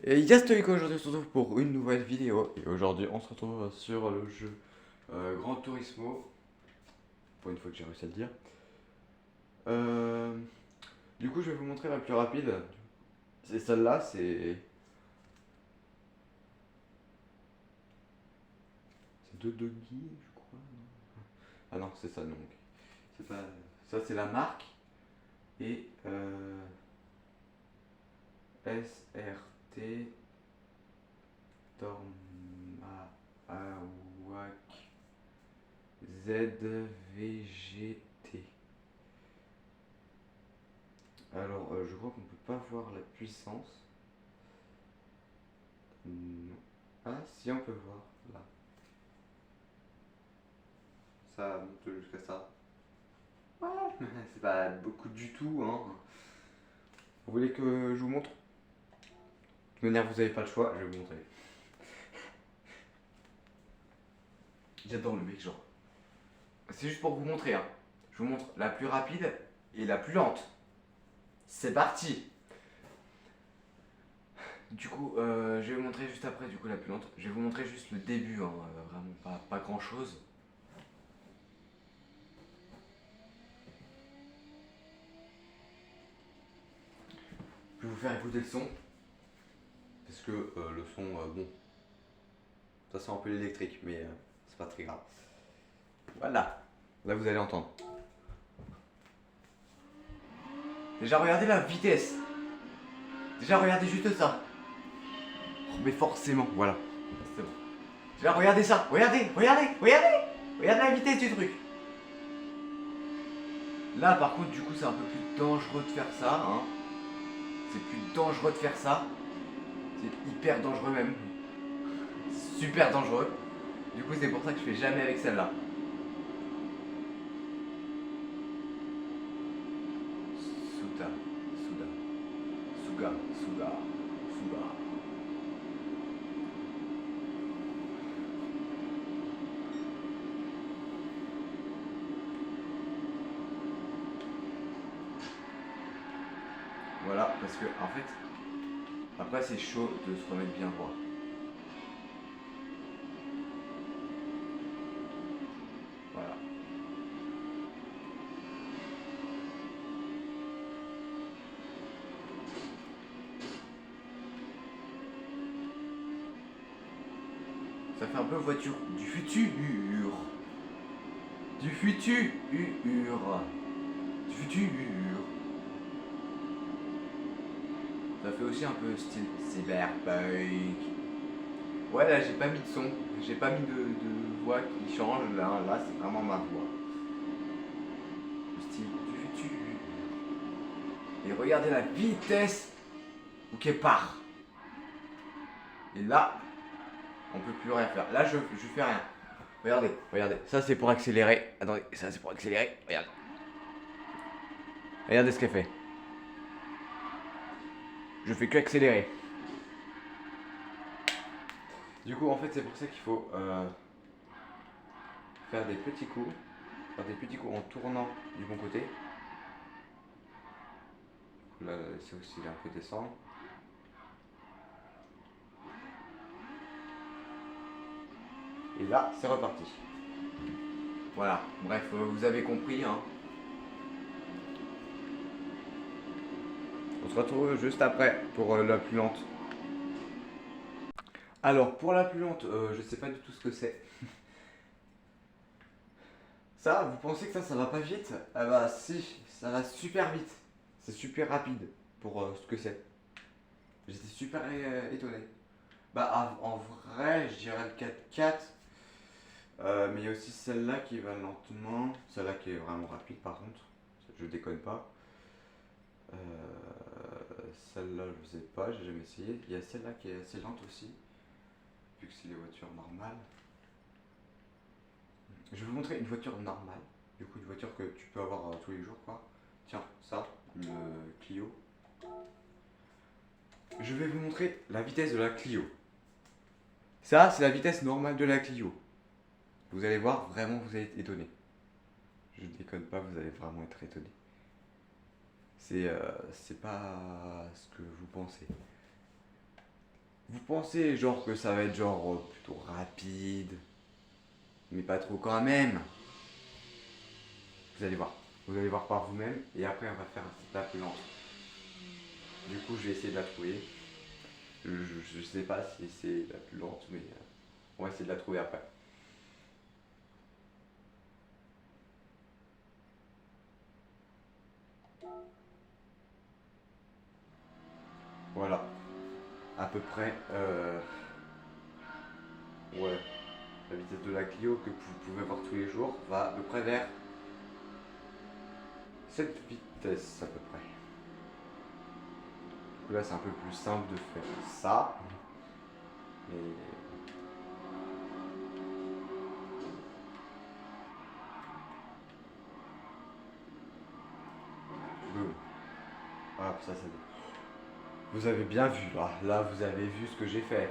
Et Yastoïko, aujourd'hui on se retrouve pour une nouvelle vidéo. Et aujourd'hui on se retrouve sur le jeu Gran Turismo. Pour une fois que j'ai réussi à le dire. Euh, du coup je vais vous montrer la plus rapide. C'est celle-là, c'est de Doggy je crois. Non. Ah non c'est ça non. C'est pas. Ça c'est la marque. Et SRT Tormawak ZVGT. Alors, je crois qu'on peut pas voir la puissance. Non. Ah, si, on peut voir, là. Ça monte jusqu'à ça. Ouais, c'est pas beaucoup du tout, hein. Vous voulez que je vous montre? De toute manière, vous avez pas le choix, je vais vous montrer. J'adore le mec, genre. C'est juste pour vous montrer, hein. Je vous montre la plus rapide et la plus lente. C'est parti! Du coup, je vais vous montrer juste après, du coup, la plus lente. Je vais vous montrer juste le début, hein, vraiment pas grand chose. Je vais vous faire écouter le son. Parce que le son, bon, ça sent un peu l'électrique, mais c'est pas très grave. Voilà, là vous allez entendre. Déjà regardez la vitesse. Déjà regardez juste ça. Oh, mais forcément, voilà. C'est bon. Déjà regardez ça. Regardez. Regardez la vitesse du truc. Là par contre du coup c'est un peu plus dangereux de faire ça. Hein. C'est plus dangereux de faire ça. C'est hyper dangereux même. Super dangereux. Du coup c'est pour ça que je fais jamais avec celle-là. Suda, Suda, Suga. Voilà, parce que en fait, après c'est chaud de se remettre bien droit. Voilà. Ça fait un peu voiture du futur. Du futur. Du futur. Ça fait aussi un peu style cyberpunk. Ouais, là j'ai pas mis de son. J'ai pas mis de voix qui change. Là c'est vraiment ma voix. Le style du futur. Et regardez la vitesse où qu'elle part. Et là, on peut plus rien faire. Là, je fais rien. Regardez. Ça, c'est pour accélérer. Attendez, ça, c'est pour accélérer. Regarde. Regardez ce qu'elle fait. Je fais que accélérer. Du coup, en fait, c'est pour ça qu'il faut faire des petits coups. Faire des petits coups en tournant du bon côté. Là, c'est aussi un peu descendre. Et là, c'est reparti. Voilà. Bref, vous avez compris, hein. On se retrouve juste après pour la plus lente. Alors, pour la plus lente, je sais pas du tout ce que c'est. Ça, vous pensez que ça va pas vite? Ah bah si, ça va super vite. C'est super rapide pour ce que c'est. J'étais super étonné. Bah en vrai, je dirais le 4x4. Mais il y a aussi celle-là qui va lentement. Celle-là qui est vraiment rapide par contre. Je déconne pas. Euh, Celle-là, je sais pas, j'ai jamais essayé. Il y a celle-là qui est assez lente aussi. Vu que c'est les voitures normales. Je vais vous montrer une voiture normale. Du coup, une voiture que tu peux avoir tous les jours, quoi. Tiens, ça, le Clio. Je vais vous montrer la vitesse de la Clio. Ça, c'est la vitesse normale de la Clio. Vous allez voir, vraiment, vous allez être étonné. Je ne déconne pas, vous allez vraiment être étonné. C'est pas ce que vous pensez. Vous pensez genre que ça va être genre plutôt rapide, mais pas trop quand même. Vous allez voir. Vous allez voir par vous-même et après on va faire un setup lent. Du coup, je vais essayer de la trouver. Je sais pas si c'est la plus lente, mais on va essayer de la trouver après. Voilà, à peu près. Ouais, la vitesse de la Clio que vous pouvez voir tous les jours va à peu près vers cette vitesse à peu près. Du coup là c'est un peu plus simple de faire ça. Mais boum. Hop, ça c'est bon. Vous avez bien vu là. Là vous avez vu ce que j'ai fait.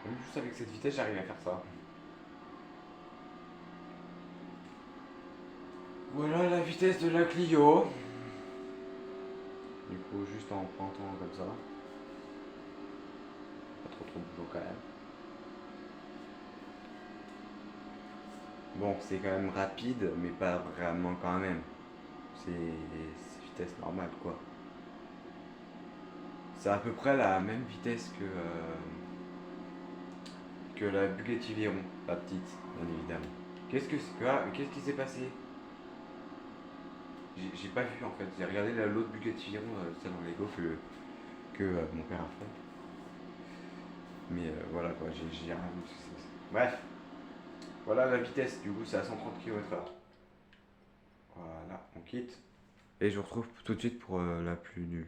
Même juste avec cette vitesse j'arrive à faire ça. Voilà la vitesse de la Clio. Du coup juste en pointant comme ça. Pas trop de boulot quand même. Bon, c'est quand même rapide, mais pas vraiment quand même. C'est vitesse normale quoi. C'est à peu près la même vitesse que la Bugatti Veyron, la petite, bien évidemment. Qu'est-ce qui s'est passé? J'ai pas vu en fait. J'ai regardé l'autre Bugatti Veyron, celle en Lego que mon père a fait. Mais voilà quoi, j'ai rien vu. Bref, voilà la vitesse, du coup c'est à 130 km/h. Voilà, on quitte. Et je vous retrouve tout de suite pour la plus nulle.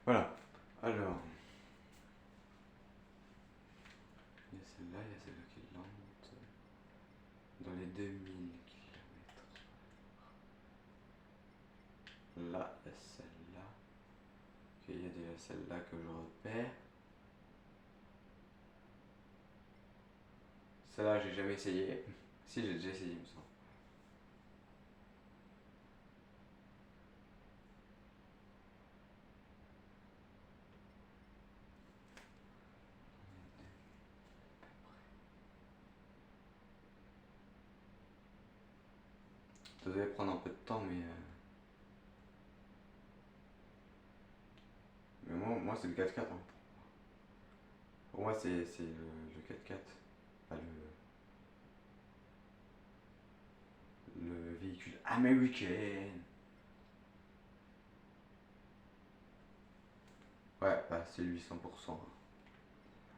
Voilà, alors. Il y a celle-là, il y a celle-là qui est lente. Dans les 2000 km. Là, il y a celle-là. Ok, il y a déjà celle-là que je repère. Celle-là, j'ai jamais essayé. Si, j'ai déjà essayé, il me semble. Ça devait prendre un peu de temps, mais moi c'est le 4x4. Hein. Pour moi, c'est le 4x4. Pas le véhicule américain. Ouais, bah, c'est lui 100%.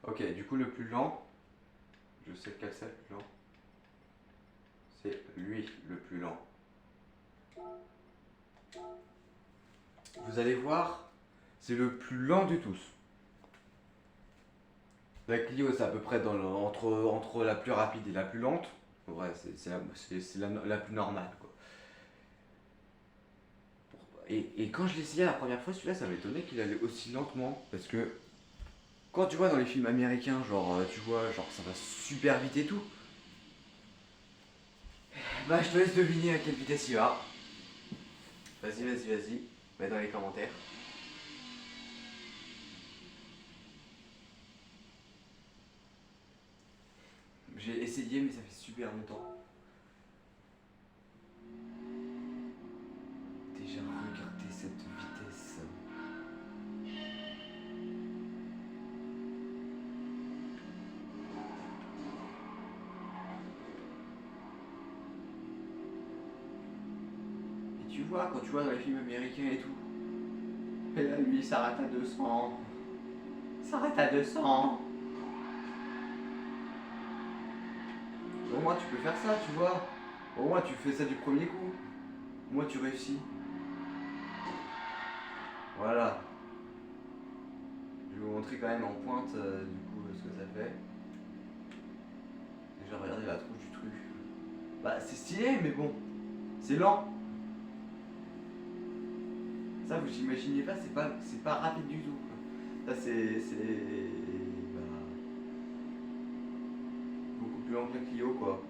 Ok, du coup, le plus lent, je sais lequel c'est le plus lent. C'est lui le plus lent. Vous allez voir, c'est le plus lent de tous. La Clio, c'est à peu près entre la plus rapide et la plus lente. Ouais, c'est la plus normale, quoi. Et quand je l'ai essayé la première fois, celui-là, ça m'étonnait qu'il allait aussi lentement. Parce que quand tu vois dans les films américains, genre, tu vois, genre, ça va super vite et tout. Bah, je te laisse deviner à quelle vitesse il va. Vas-y. Mets dans les commentaires. J'ai essayé, mais ça fait super longtemps. Déjà, regardez cette vitesse. Et tu vois, quand tu vois dans les films américains et tout. Et là, lui, il s'arrête à 200. Il s'arrête à 200. Au moins, tu peux faire ça, tu vois. Au moins, tu fais ça du premier coup. Au moins, tu réussis. Voilà. Je vais vous montrer quand même en pointe, du coup, ce que ça fait. Déjà, regardez la trouche du truc. Bah, c'est stylé, mais bon. C'est lent. Ça, vous imaginez pas, c'est pas rapide du tout. Ça, c'est bah, beaucoup plus lent que la Clio quoi.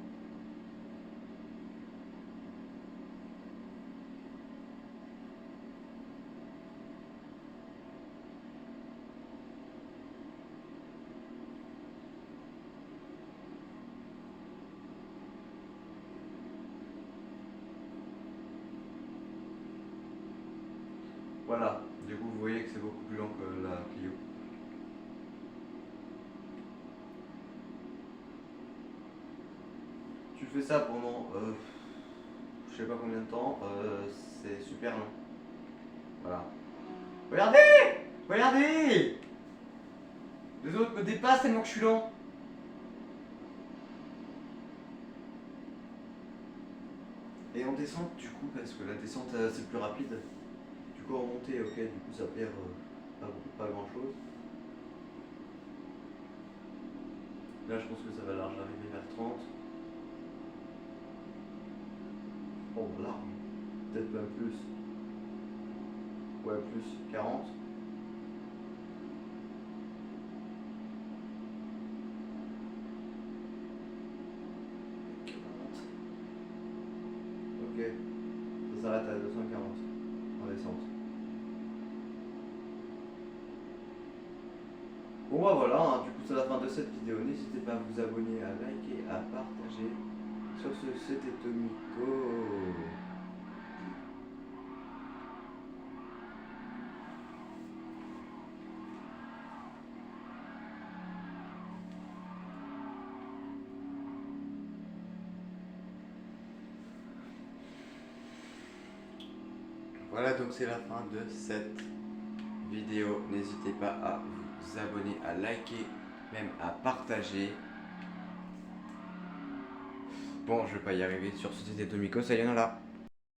Voilà, du coup vous voyez que c'est beaucoup plus lent que la Clio. Tu fais ça pendant je sais pas combien de temps, c'est super long. Voilà. Regardez! Regardez! Les autres me dépassent tellement que je suis lent. Et en descente du coup, parce que la descente c'est plus rapide. Du coup en montée, ok, du coup ça perd pas grand chose. Là je pense que ça va large arriver vers 30. Oh là, peut-être même plus. Ouais, plus 40. Ok, ça s'arrête à 240 en descente. Bon bah voilà, hein, du coup c'est la fin de cette vidéo. N'hésitez pas à vous abonner, à liker, à partager. Sur ce, c'était Tomiko. Voilà donc c'est la fin de cette vidéo. N'hésitez pas à vous abonner, à liker, même à partager. Bon, je vais pas y arriver. Sur ce, c'était Tomiko, sayonara.